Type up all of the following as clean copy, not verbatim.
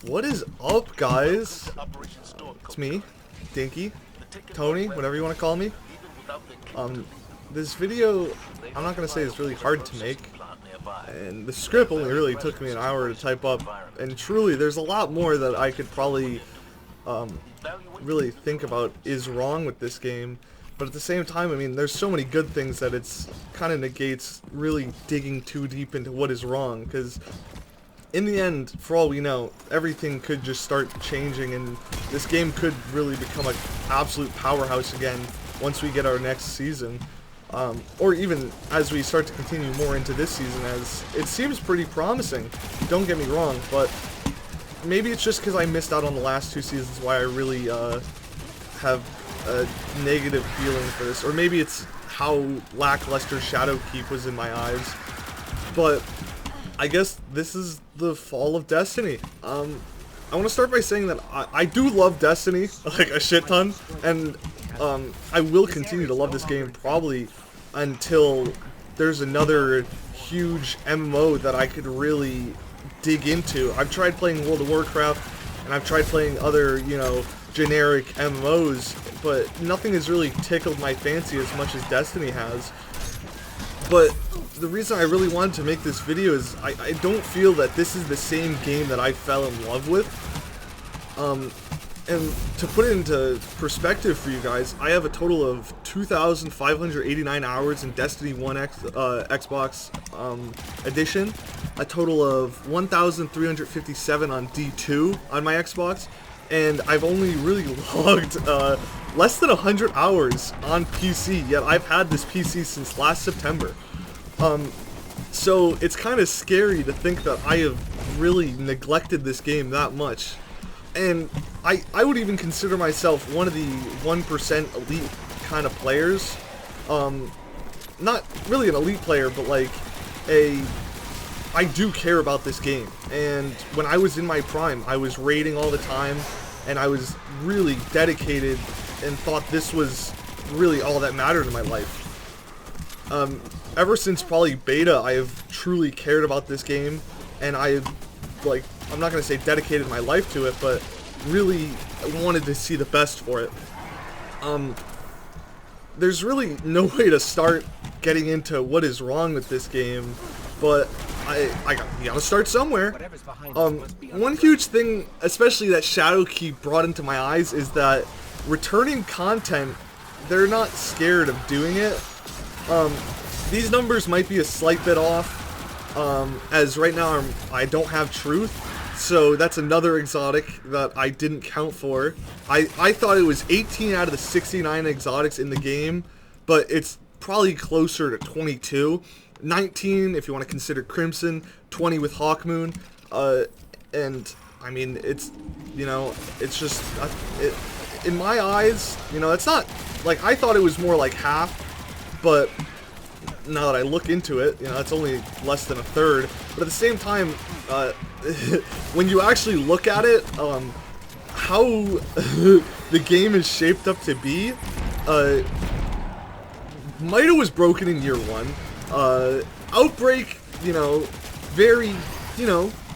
What is up, guys? It's me, Dinky, Tony, whatever you want to call me. This video, I'm not going to say it's really hard to make, and the script only really took me an hour to type up, and truly, there's a lot more that I could probably really think about is wrong with this game. But at the same time, I mean, there's so many good things that it's kind of negates really digging too deep into what is wrong, because in the end, for all we know, everything could just start changing, and this game could really become an absolute powerhouse again once we get our next season. Or even as we start to continue more into this season, as it seems pretty promising. Don't get me wrong, but maybe it's just because I missed out on the last two seasons why I really have a negative feeling for this. Or maybe it's how lackluster Shadowkeep was in my eyes. But I guess this is the fall of Destiny. I want to start by saying that I do love Destiny, like a shit ton, and I will continue to love this game probably until there's another huge MMO that I could really dig into. I've tried playing World of Warcraft, and I've tried playing other, you know, generic MMOs, but nothing has really tickled my fancy as much as Destiny has. But the reason I really wanted to make this video is I don't feel that this is the same game that I fell in love with. And to put it into perspective for you guys, I have a total of 2,589 hours in Destiny 1 Xbox Edition, a total of 1,357 on D2 on my Xbox, and I've only really logged less than 100 hours on PC, yet I've had this PC since last September. So it's kind of scary to think that I have really neglected this game that much. And I would even consider myself one of the 1% elite kind of players. Not really an elite player, but like I do care about this game. And when I was in my prime, I was raiding all the time, and I was really dedicated and thought this was really all that mattered in my life. Ever since probably beta, I have truly cared about this game, and I have, like, I'm not going to say dedicated my life to it, but really wanted to see the best for it. There's really no way to start getting into what is wrong with this game, but I gotta start somewhere. One huge thing, especially that Shadowkeep brought into my eyes, is that returning content, they're not scared of doing it. These numbers might be a slight bit off, as right now I don't have Truth, so that's another exotic that I didn't count for. I thought it was 18 out of the 69 exotics in the game, but it's probably closer to 22. 19 if you want to consider Crimson, 20 with Hawkmoon, and I mean, it's, you know, it's just, in my eyes, you know, it's not, like, I thought it was more like half, but now that I look into it, you know, it's only less than a third. But at the same time, when you actually look at it, how the game is shaped up to be, Mida was broken in year 1. Outbreak, you know,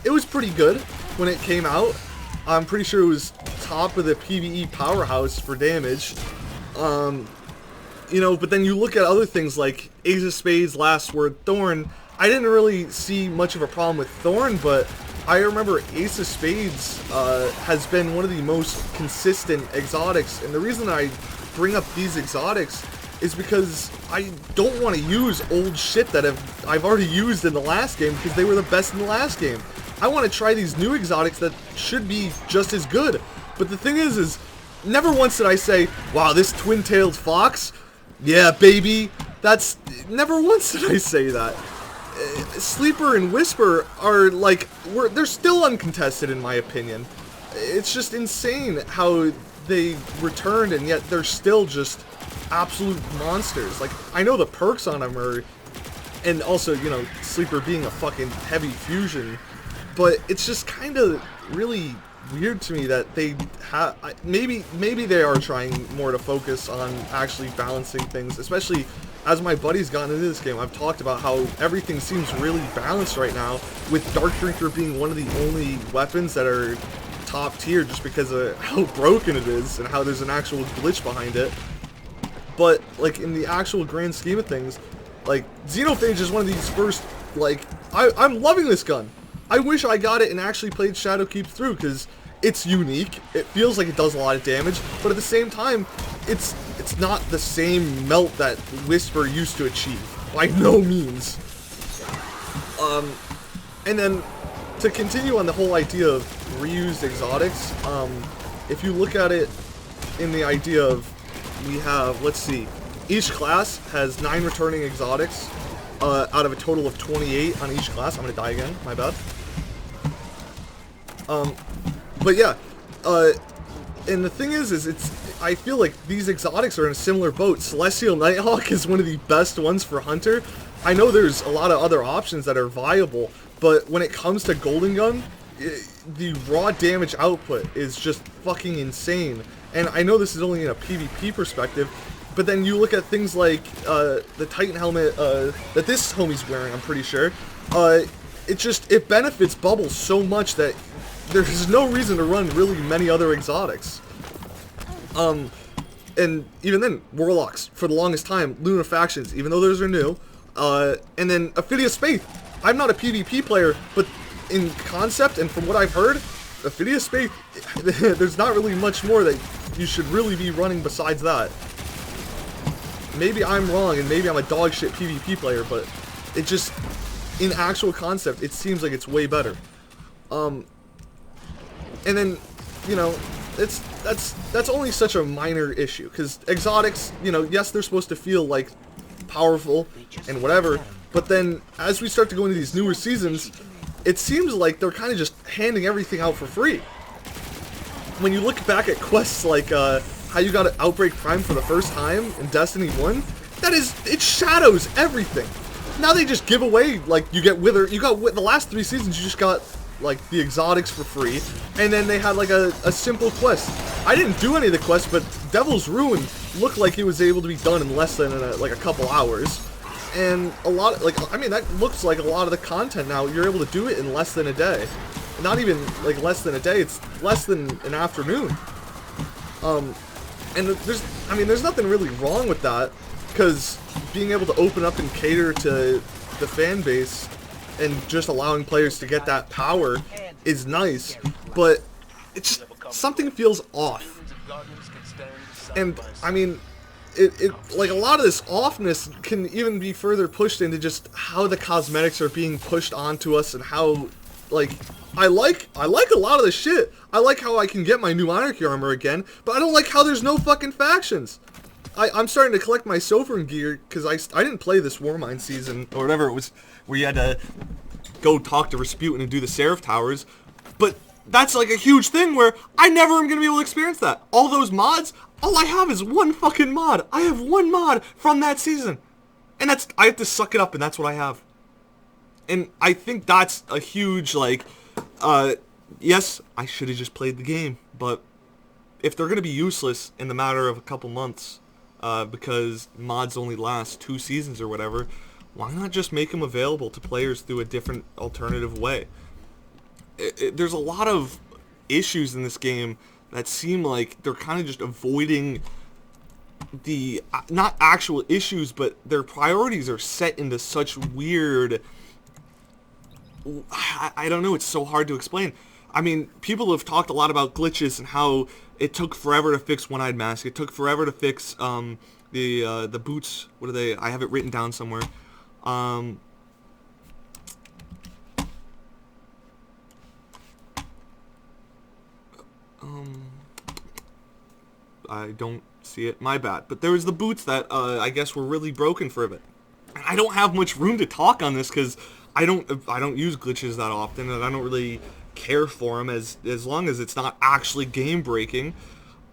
it was pretty good when it came out. I'm pretty sure it was top of the PvE powerhouse for damage. You know, but then you look at other things like Ace of Spades, Last Word, Thorn. I didn't really see much of a problem with Thorn, but I remember Ace of Spades has been one of the most consistent exotics, and the reason I bring up these exotics is because I don't want to use old shit that I've already used in the last game, because they were the best in the last game. I want to try these new exotics that should be just as good. But the thing is never once did I say, wow, this twin-tailed fox, yeah, baby. That's, never once did I say that. Sleeper and Whisper are like, they're still uncontested in my opinion. It's just insane how they returned, and yet they're still just absolute monsters. Like, I know the perks on them are, and also, you know, Sleeper being a fucking heavy fusion, but it's just kind of really weird to me that they have, maybe they are trying more to focus on actually balancing things, especially as my buddies gotten into this game, I've talked about how everything seems really balanced right now, with Dark Drinker being one of the only weapons that are top tier just because of how broken it is and how there's an actual glitch behind it. But, like, in the actual grand scheme of things, like, Xenophage is one of these first, like, I'm loving this gun. I wish I got it and actually played Shadowkeep through, because it's unique. It feels like it does a lot of damage, but at the same time, it's not the same melt that Whisper used to achieve. By no means. And then, to continue on the whole idea of reused exotics, if you look at it in the idea of, we have, let's see, each class has 9 returning exotics, out of a total of 28 on each class. I'm gonna die again, my bad. But yeah, and the thing is I feel like these exotics are in a similar boat. Celestial Nighthawk is one of the best ones for Hunter. I know there's a lot of other options that are viable, but when it comes to Golden Gun, the raw damage output is just fucking insane. And I know this is only in a PvP perspective, but then you look at things like the Titan helmet that this homie's wearing, I'm pretty sure. It benefits Bubble so much that there's no reason to run really many other exotics. And even then, Warlocks, for the longest time, Lunafactions, even though those are new. And then Ophidius Faith. I'm not a PvP player, but in concept and from what I've heard, Ophidius Faith, there's not really much more that you should really be running besides that. Maybe I'm wrong, and maybe I'm a dog shit PvP player, but it just, in actual concept, it seems like it's way better. And then, you know, that's only such a minor issue, because exotics, you know, yes, they're supposed to feel like powerful and whatever, but then as we start to go into these newer seasons, it seems like they're kind of just handing everything out for free. When you look back at quests like how you got Outbreak Prime for the first time in Destiny 1, it shadows everything. Now they just give away, like, you got the last 3 seasons, you just got like the exotics for free, and then they had like a simple quest. I didn't do any of the quests, but Devil's Ruin looked like it was able to be done in less than like a couple hours, and a lot, like, I mean, that looks like a lot of the content now, you're able to do it in less than a day. Not even like less than a day, it's less than an afternoon. And there's nothing really wrong with that, because being able to open up and cater to the fan base and just allowing players to get that power is nice, but it's just, something feels off. And I mean, it like, a lot of this offness can even be further pushed into just how the cosmetics are being pushed onto us, and how, like, I like a lot of the shit. I like how I can get my new Monarchy armor again, but I don't like how there's no fucking factions. I'm starting to collect my Sovereign gear, because I didn't play this Warmind season, or whatever it was, where you had to go talk to Rasputin and do the Seraph Towers, but that's like a huge thing where I never am going to be able to experience that. All those mods, all I have is one fucking mod. I have one mod from that season, and I have to suck it up, and that's what I have. And I think that's a huge, like, yes, I should have just played the game, but if they're going to be useless in the matter of a couple months, because mods only last 2 seasons or whatever, why not just make them available to players through a different alternative way? There's a lot of issues in this game that seem like they're kind of just avoiding the, not actual issues, but their priorities are set into such weird, I don't know, it's so hard to explain. I mean, people have talked a lot about glitches and how it took forever to fix One-Eyed Mask. It took forever to fix the boots. What are they? I have it written down somewhere. I don't see it. My bad. But there was the boots that I guess were really broken for a bit. I don't have much room to talk on this because I don't use glitches that often, and I don't really care for them as long as it's not actually game breaking.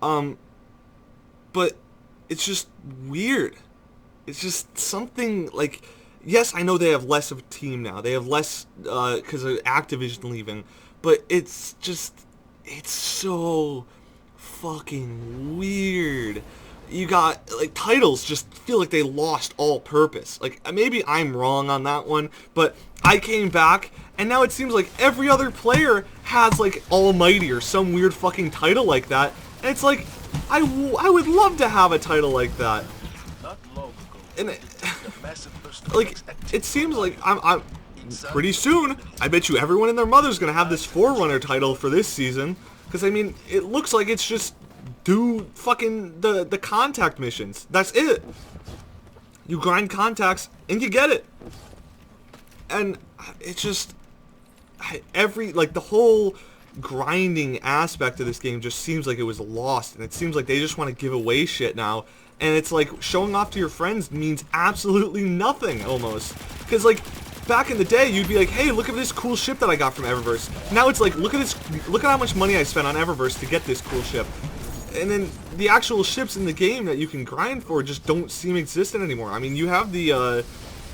But it's just weird. It's just something like, yes, I know they have less of a team now. They have less because of Activision leaving, but it's so fucking weird you got, like, titles just feel like they lost all purpose. Like, maybe I'm wrong on that one, but I came back, and now it seems like every other player has, like, Almighty or some weird fucking title like that, and it's like, I would love to have a title like that. And like, it seems like I'm pretty soon, I bet you everyone and their mother's gonna have this Forerunner title for this season, because I mean, it looks like it's just do fucking the contact missions. That's it. You grind contacts and you get it. And it's just like the whole grinding aspect of this game just seems like it was lost, and it seems like they just want to give away shit now, and it's like showing off to your friends means absolutely nothing almost, because like back in the day you'd be like, hey, look at this cool ship that I got from Eververse. Now it's like, look at how much money I spent on Eververse to get this cool ship. And then the actual ships in the game that you can grind for just don't seem existent anymore. I mean, you have the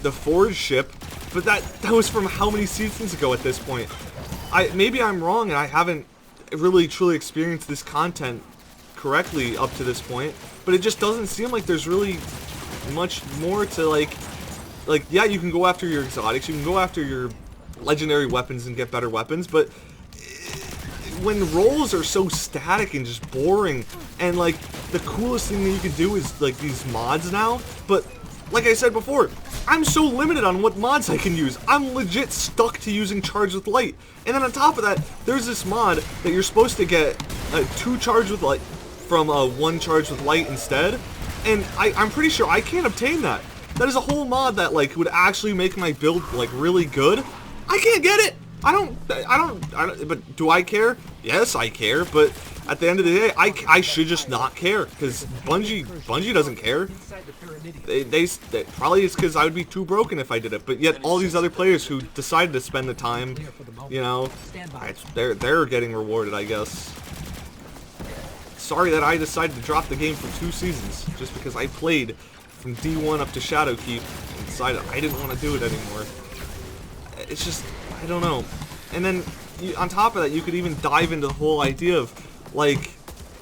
Forge ship, but that was from how many seasons ago at this point? Maybe I'm wrong and I haven't really truly experienced this content correctly up to this point, but it just doesn't seem like there's really much more to like yeah, you can go after your exotics, you can go after your legendary weapons and get better weapons, but when roles are so static and just boring, and like the coolest thing that you can do is like these mods now, but like I said before, I'm so limited on what mods I can use. I'm legit stuck to using Charge with Light. And then on top of that, there's this mod that you're supposed to get 2 Charge with Light from 1 Charge with Light instead. And I'm pretty sure I can't obtain that. That is a whole mod that like would actually make my build like really good. I can't get it. I don't, but do I care? Yes, I care, but at the end of the day, I should just not care, because Bungie doesn't care. They probably it's because I would be too broken if I did it, but yet all these other players who decided to spend the time, you know, they're getting rewarded, I guess. Sorry that I decided to drop the game for 2 seasons, just because I played from D1 up to Shadowkeep and decided I didn't want to do it anymore. It's just, I don't know. And then, on top of that, you could even dive into the whole idea of, like,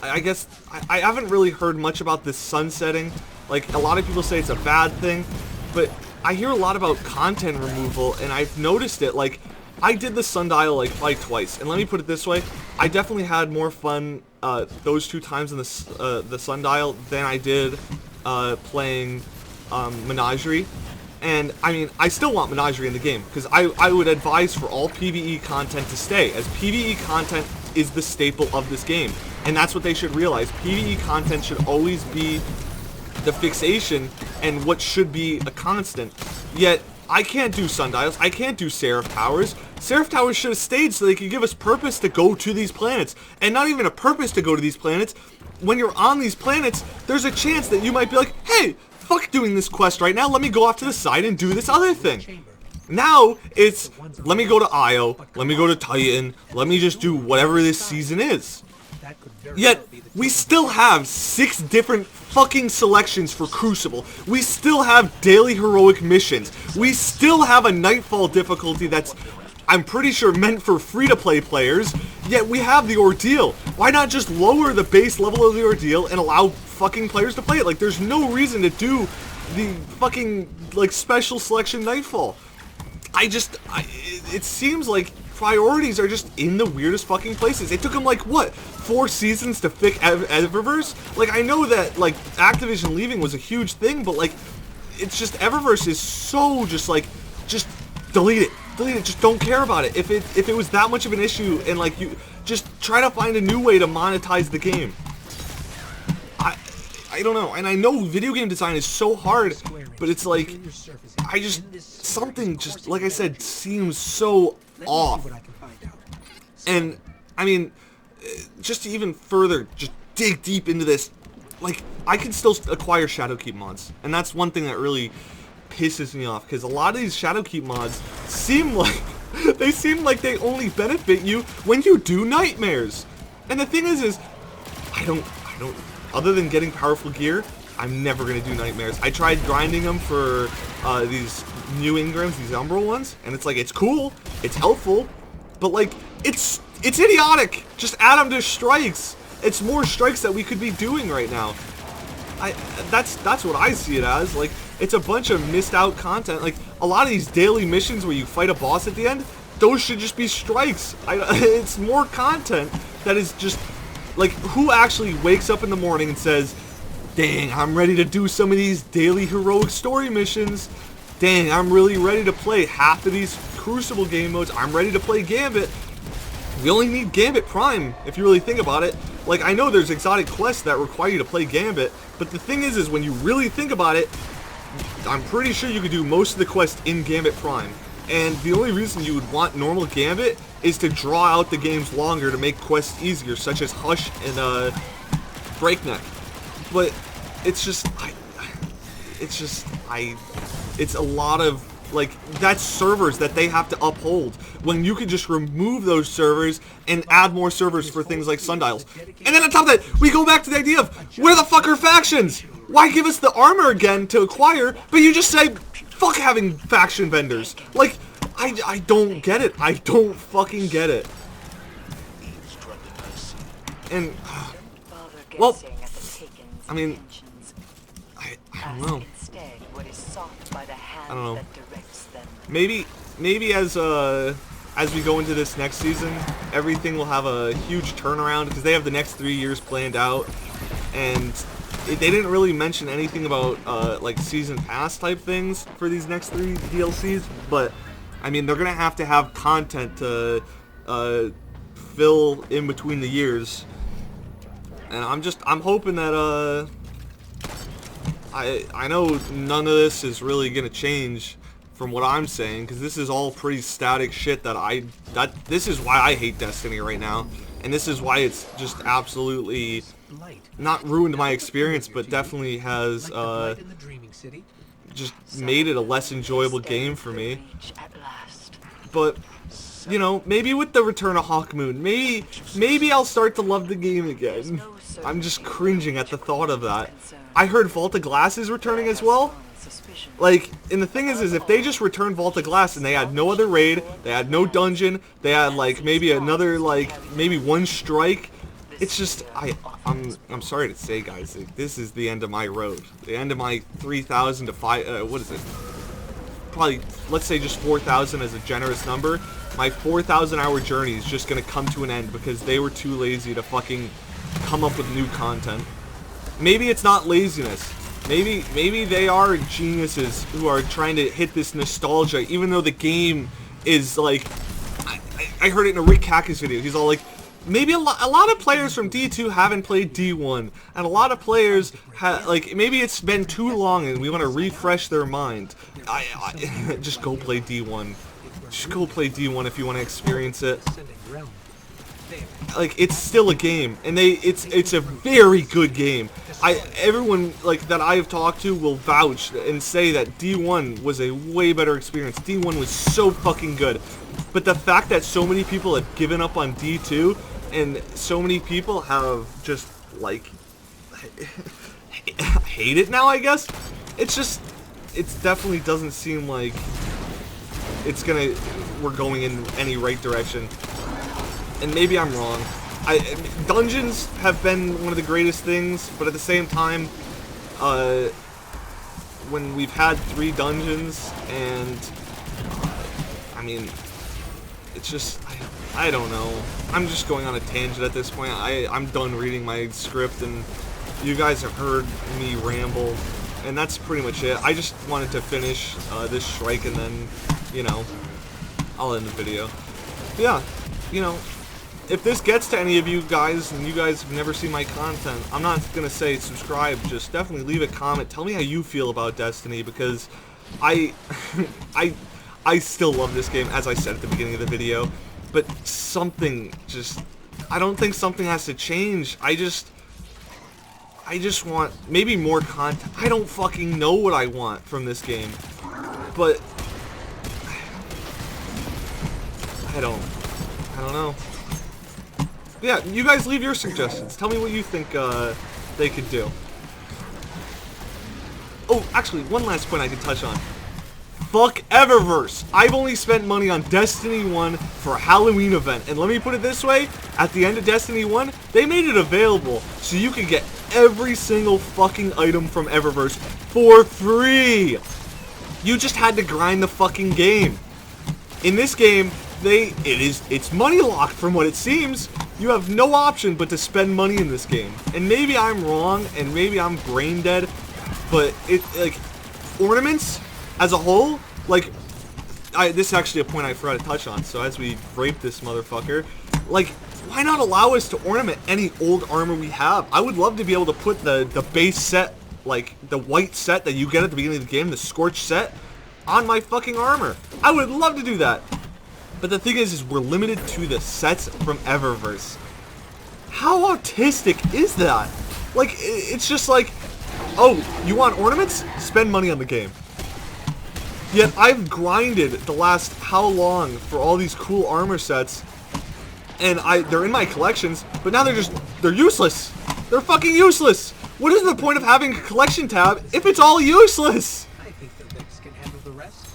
I guess, I haven't really heard much about this sunsetting. Like, a lot of people say it's a bad thing, but I hear a lot about content removal, and I've noticed it. Like, I did the sundial, like, probably twice, and let me put it this way, I definitely had more fun those 2 times in the sundial than I did playing Menagerie. And, I mean, I still want Menagerie in the game, because I would advise for all PvE content to stay, as PvE content is the staple of this game. And that's what they should realize. PvE content should always be the fixation and what should be a constant. Yet, I can't do Sundials, I can't do Seraph Towers. Seraph Towers should have stayed so they could give us purpose to go to these planets. And not even a purpose to go to these planets. When you're on these planets, there's a chance that you might be like, hey, fuck doing this quest right now, let me go off to the side and do this other thing. Now, it's, let me go to Io, let me go to Titan, let me just do whatever this season is. Yet, we still have 6 different fucking selections for Crucible. We still have daily heroic missions. We still have a Nightfall difficulty that's, I'm pretty sure, meant for free-to-play players. Yet we have the Ordeal. Why not just lower the base level of the Ordeal and allow fucking players to play it? Like, there's no reason to do the fucking, like, special selection Nightfall. It seems like priorities are just in the weirdest fucking places. It took them, like, what, 4 seasons to fix Eververse? Like, I know that, like, Activision leaving was a huge thing, but, like, it's just, Eververse is so just, like, just delete it. Delete it, just don't care about it. If it was that much of an issue, and, like, you just try to find a new way to monetize the game. I don't know, and I know video game design is so hard, but it's like, something just, like I said, seems so off. And, I mean, just to even further, just dig deep into this, like, I can still acquire Shadowkeep mods, and that's one thing that really pisses me off, because a lot of these Shadowkeep mods seem like, they only benefit you when you do nightmares. And the thing is I don't, other than getting powerful gear, I'm never going to do nightmares. I tried grinding them for these new Ingrams, these Umbral ones, and it's like, it's cool, it's helpful, but like, it's idiotic. Just add them to strikes. It's more strikes that we could be doing right now. that's what I see it as. Like, it's a bunch of missed out content. Like, a lot of these daily missions where you fight a boss at the end, those should just be strikes. It's more content that is just, like, who actually wakes up in the morning and says, dang, I'm ready to do some of these daily heroic story missions. Dang, I'm really ready to play half of these Crucible game modes. I'm ready to play Gambit. We only need Gambit Prime, if you really think about it. Like, I know there's exotic quests that require you to play Gambit, but the thing is when you really think about it, I'm pretty sure you could do most of the quests in Gambit Prime. And the only reason you would want normal Gambit is to draw out the games longer to make quests easier, such as Hush and Breakneck. But it's just, it's a lot of, like, that's servers that they have to uphold, when you could just remove those servers and add more servers for things like Sundials. And then on top of that, we go back to the idea of, where the fuck are factions? Why give us the armor again to acquire, but you just say, fuck having faction vendors? Like, I don't get it. I don't fucking get it. And, well, I mean, I don't know. I don't know. Maybe as we go into this next season, everything will have a huge turnaround, because they have the next 3 years planned out, and they didn't really mention anything about like season pass type things for these next 3 DLCs. But I mean, they're gonna have to have content to fill in between the years, and I'm hoping that I know none of this is really gonna change from what I'm saying, because this is all pretty static shit that this is why I hate Destiny right now, and this is why it's just absolutely not ruined my experience, but definitely has just made it a less enjoyable game for me. But you know, maybe with the return of Hawkmoon, maybe I'll start to love the game again. I'm just cringing at the thought of that. I heard Vault of Glass is returning as well. Like, and the thing is if they just return Vault of Glass and they had no other raid, they had no dungeon, they had like maybe another, like maybe one strike, it's just, I'm sorry to say, guys, like, this is the end of my road. The end of my 3,000 to 5, what is it? Probably, let's say just 4,000 as a generous number. My 4,000 hour journey is just gonna come to an end because they were too lazy to fucking come up with new content. Maybe it's not laziness. Maybe they are geniuses who are trying to hit this nostalgia, even though the game is like, I heard it in a Rick Kackus video. He's all like, maybe a lot of players from D2 haven't played D1, and a lot of players like, maybe it's been too long and we want to refresh their mind. Just go play D1. Just go play D1 if you want to experience it. Like, it's still a game, and it's a very good game. Everyone like that I've talked to will vouch and say that D1 was a way better experience. D1 was so fucking good. But the fact that so many people have given up on D2 and so many people have just like hate it now, I guess. It's just, it definitely doesn't seem like we're going in any right direction. And maybe I'm wrong. Dungeons have been one of the greatest things, but at the same time, when we've had 3 dungeons, and I mean, it's just, I don't know. I'm just going on a tangent at this point. I'm done reading my script, and you guys have heard me ramble, and that's pretty much it. I just wanted to finish this strike, and then, you know, I'll end the video. But yeah, you know, if this gets to any of you guys, and you guys have never seen my content, I'm not gonna say subscribe, just definitely leave a comment. Tell me how you feel about Destiny, because I still love this game, as I said at the beginning of the video, but something just, I don't think something has to change. I just want maybe more content. I don't fucking know what I want from this game, but I don't know. Yeah, you guys leave your suggestions. Tell me what you think they could do. Oh, actually, one last point I could touch on. Fuck Eververse. I've only spent money on Destiny 1 for a Halloween event. And let me put it this way, at the end of Destiny 1, they made it available so you could get every single fucking item from Eververse for free. You just had to grind the fucking game. In this game, it's money locked from what it seems. You have no option but to spend money in this game. And maybe I'm wrong, and maybe I'm brain dead, but like, ornaments as a whole, like, this is actually a point I forgot to touch on. So as we rape this motherfucker, like, why not allow us to ornament any old armor we have? I would love to be able to put the base set, like the white set that you get at the beginning of the game, the Scorch set, on my fucking armor. I would love to do that. But the thing is we're limited to the sets from Eververse. How autistic is that? Like, it's just like, oh, you want ornaments? Spend money on the game. Yet I've grinded the last how long for all these cool armor sets, and they're in my collections, but now they're useless. They're fucking useless. What is the point of having a collection tab if it's all useless? I think the Vex can handle the rest.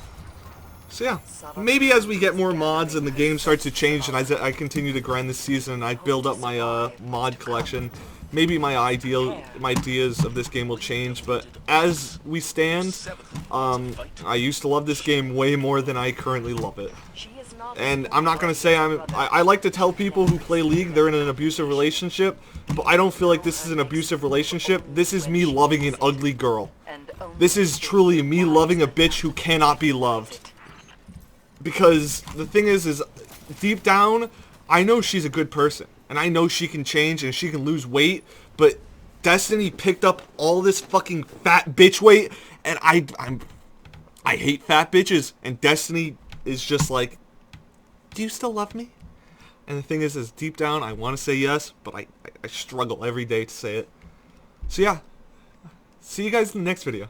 So yeah, maybe as we get more mods and the game starts to change, and as I continue to grind this season and I build up my mod collection, maybe my ideas of this game will change. But as we stand, I used to love this game way more than I currently love it. And I'm not gonna say I like to tell people who play League they're in an abusive relationship, but I don't feel like this is an abusive relationship. This is me loving an ugly girl. This is truly me loving a bitch who cannot be loved. Because the thing is deep down, I know she's a good person, and I know she can change and she can lose weight, but Destiny picked up all this fucking fat bitch weight, and I hate fat bitches, and Destiny is just like, do you still love me? And the thing is deep down, I want to say yes, but I struggle every day to say it. So yeah, see you guys in the next video.